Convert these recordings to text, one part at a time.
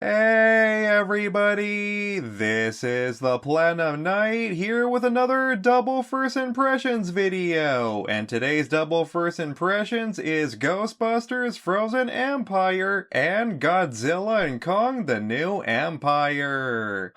Hey everybody, this is the Platinum Knight here with another Double First Impressions video, and today's Double First Impressions is Ghostbusters, Frozen Empire, and Godzilla and Kong the New Empire.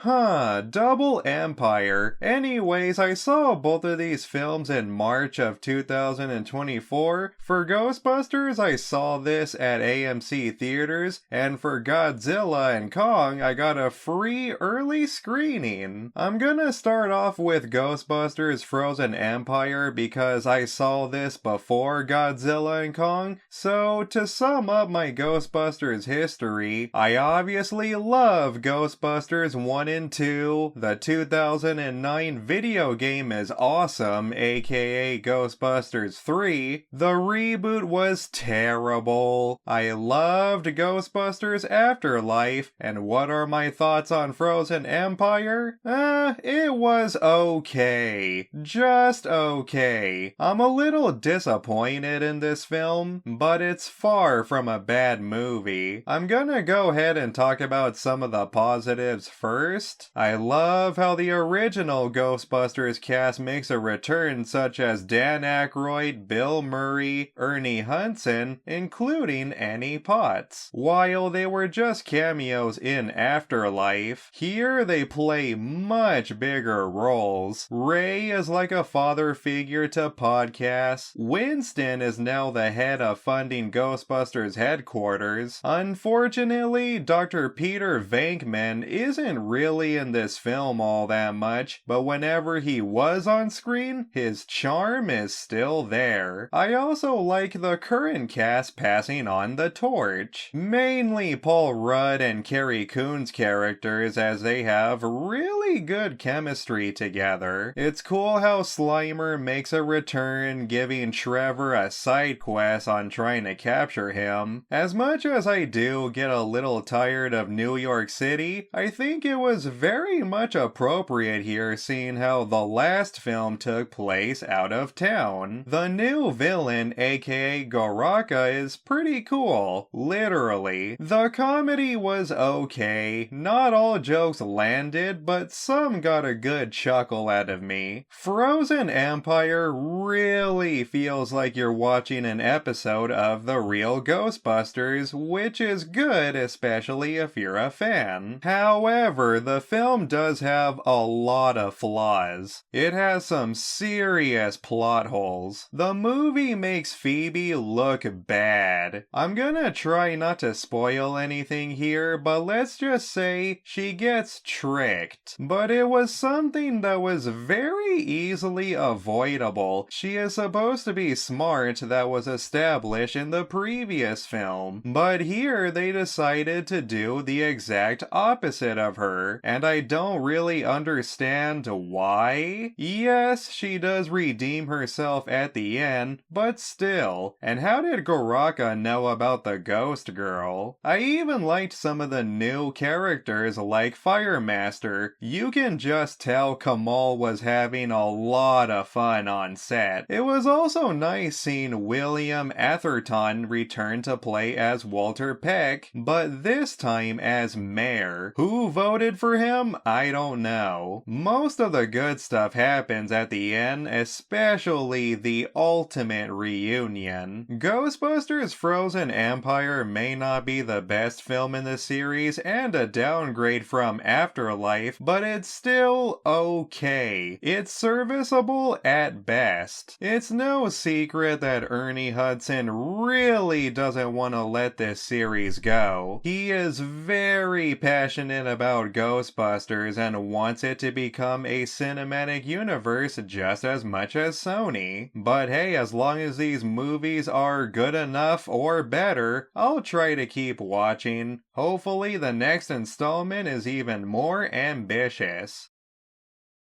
Double Empire. Anyways, I saw both of these films in March of 2024. For Ghostbusters, I saw this at AMC Theaters, and for Godzilla and Kong, I got a free early screening. I'm gonna start off with Ghostbusters Frozen Empire because I saw this before Godzilla and Kong. So to sum up my Ghostbusters history, I obviously love Ghostbusters 1 and 2. The 2009 video game is awesome, aka Ghostbusters 3. The reboot was terrible. I loved Ghostbusters Afterlife. And what are my thoughts on Frozen Empire? It was okay. Just okay. I'm a little disappointed in this film, but it's far from a bad movie. I'm gonna go ahead and talk about some of the positives first. I love how the original Ghostbusters cast makes a return, such as Dan Aykroyd, Bill Murray, Ernie Hudson, including Annie Potts. While they were just cameos in Afterlife, here they play much bigger roles. Ray is like a father figure to podcasts. Winston is now the head of funding Ghostbusters headquarters. Unfortunately, Dr. Peter Venkman isn't really in this film all that much, but whenever he was on screen, his charm is still there. I also like the current cast passing on the torch. Mainly Paul Rudd and Carrie Coon's characters, as they have really good chemistry together. It's cool how Slimer makes a return, giving Trevor a side quest on trying to capture him. As much as I do get a little tired of New York City, I think it was very much appropriate here, seeing how the last film took place out of town. The new villain, aka Goraka, is pretty cool. Literally. The comedy was okay. Not all jokes landed, but some got a good chuckle out of me. Frozen Empire really feels like you're watching an episode of the real Ghostbusters, which is good, especially if you're a fan. However, the film does have a lot of flaws. It has some serious plot holes. The movie makes Phoebe look bad. I'm gonna try not to spoil anything here, but let's just say she gets tricked. But it was something that was very easily avoidable. She is supposed to be smart, that was established in the previous film. But here they decided to do the exact opposite of her, and I don't really understand why. Yes, she does redeem herself at the end, but still. And how did Goraka know about the ghost girl? I even liked some of the new characters like Firemaster. You can just tell Kamal was having a lot of fun on set. It was also nice seeing William Atherton return to play as Walter Peck, but this time as mayor. Who voted for him? I don't know. Most of the good stuff happens at the end, especially the ultimate reunion. Ghostbusters Frozen Empire may not be the best film in the series and a downgrade from Afterlife, but it's still okay. It's serviceable at best. It's no secret that Ernie Hudson really doesn't want to let this series go. He is very passionate about Ghostbusters and wants it to become a cinematic universe just as much as Sony. But hey, as long as these movies are good enough or better, I'll try to keep watching. Hopefully the next installment is even more ambitious.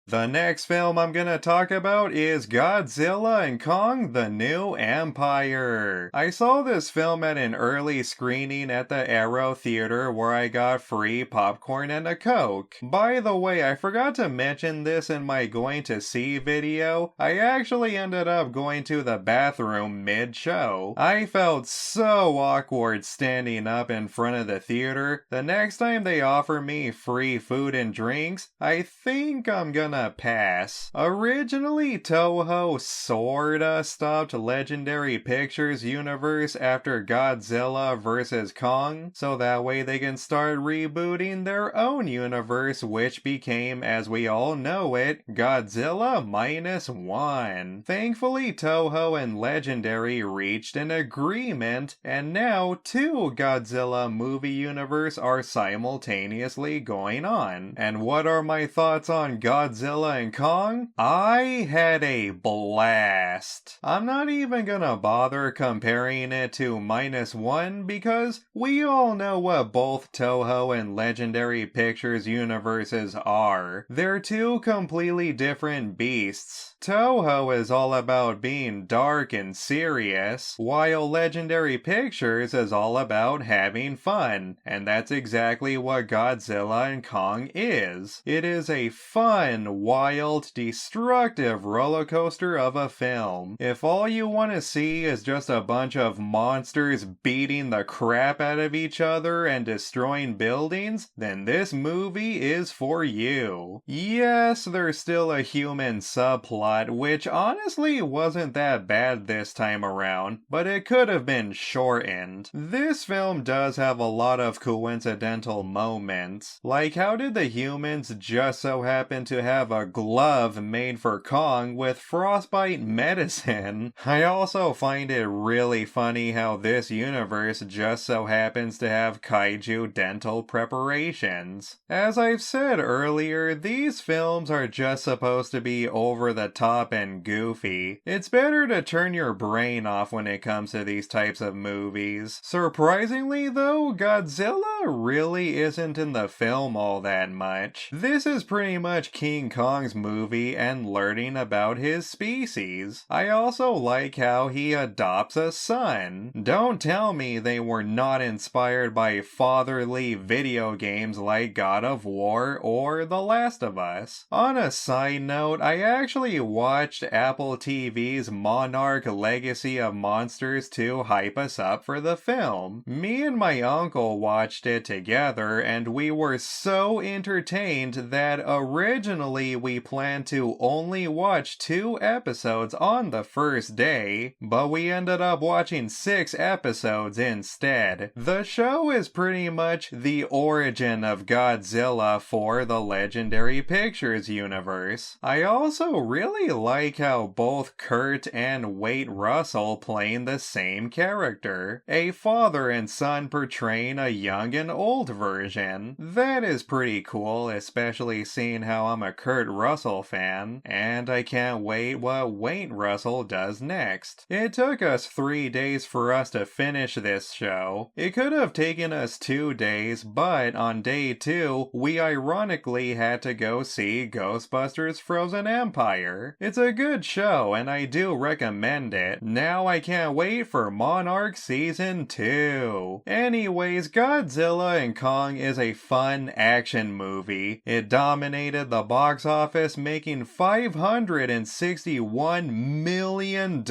The next film I'm gonna talk about is Godzilla and Kong: The New Empire. I saw this film at an early screening at the Arrow Theater where I got free popcorn and a Coke. By the way, I forgot to mention this in my going to see video. I actually ended up going to the bathroom mid-show. I felt so awkward standing up in front of the theater. The next time they offer me free food and drinks, I think I'm gonna pass. Originally, Toho sorta stopped Legendary Pictures universe after Godzilla vs. Kong, so that way they can start rebooting their own universe, which became, as we all know it, Godzilla -1. Thankfully, Toho and Legendary reached an agreement, and now two Godzilla movie universe are simultaneously going on. And what are my thoughts on Godzilla and Kong? I had a blast. I'm not even gonna bother comparing it to -1 because we all know what both Toho and Legendary Pictures universes are. They're two completely different beasts. Toho is all about being dark and serious, while Legendary Pictures is all about having fun, and that's exactly what Godzilla and Kong is. It is a fun, wild, destructive roller coaster of a film. If all you want to see is just a bunch of monsters beating the crap out of each other and destroying buildings, then this movie is for you. Yes, there's still a human subplot, which honestly wasn't that bad this time around, but it could have been shortened. This film does have a lot of coincidental moments. Like, how did the humans just so happen to have a glove made for Kong with frostbite medicine? I also find it really funny how this universe just so happens to have kaiju dental preparations. As I've said earlier, these films are just supposed to be over the top and goofy. It's better to turn your brain off when it comes to these types of movies. Surprisingly though, Godzilla really isn't in the film all that much. This is pretty much King Kong's movie and learning about his species. I also like how he adopts a son. Don't tell me they were not inspired by fatherly video games like God of War or The Last of Us. On a side note, I actually watched Apple TV's Monarch Legacy of Monsters to hype us up for the film. Me and my uncle watched it together and we were so entertained that originally we planned to only watch 2 episodes on the first day, but we ended up watching 6 episodes instead. The show is pretty much the origin of Godzilla for the Legendary Pictures universe. I also really like how both Kurt and Wade Russell playing the same character, a father and son portraying a young and old version. That is pretty cool, especially seeing how I'm a Kurt Russell fan, and I can't wait what Wade Russell does next. It took us 3 days for us to finish this show. It could have taken us 2 days, but on day 2, we ironically had to go see Ghostbusters: Frozen Empire. It's a good show and I do recommend it. Now I can't wait for Monarch Season 2. Anyways, Godzilla and Kong is a fun action movie. It dominated the box office, making $561 million.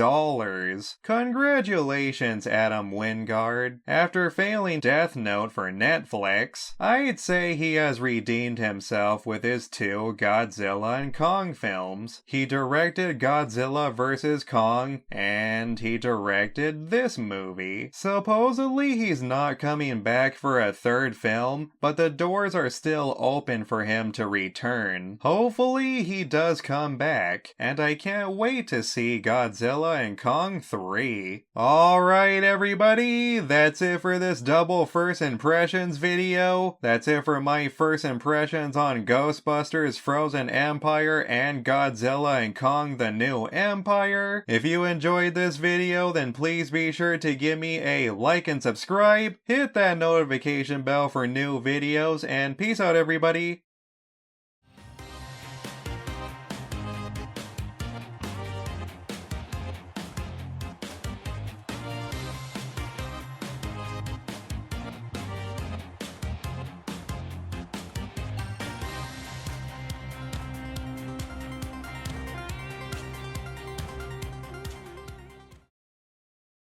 Congratulations, Adam Wingard. After failing Death Note for Netflix, I'd say he has redeemed himself with his 2 Godzilla and Kong films. He directed Godzilla vs. Kong, and he directed this movie. Supposedly he's not coming back for a 3rd film, but the doors are still open for him to return. Hopefully he does come back, and I can't wait to see Godzilla and Kong 3. Alright everybody, that's it for this double first impressions video. That's it for my first impressions on Ghostbusters: Frozen Empire and Godzilla and Kong: The New Empire. If you enjoyed this video, then please be sure to give me a like and subscribe, hit that notification bell for new videos, and peace out everybody.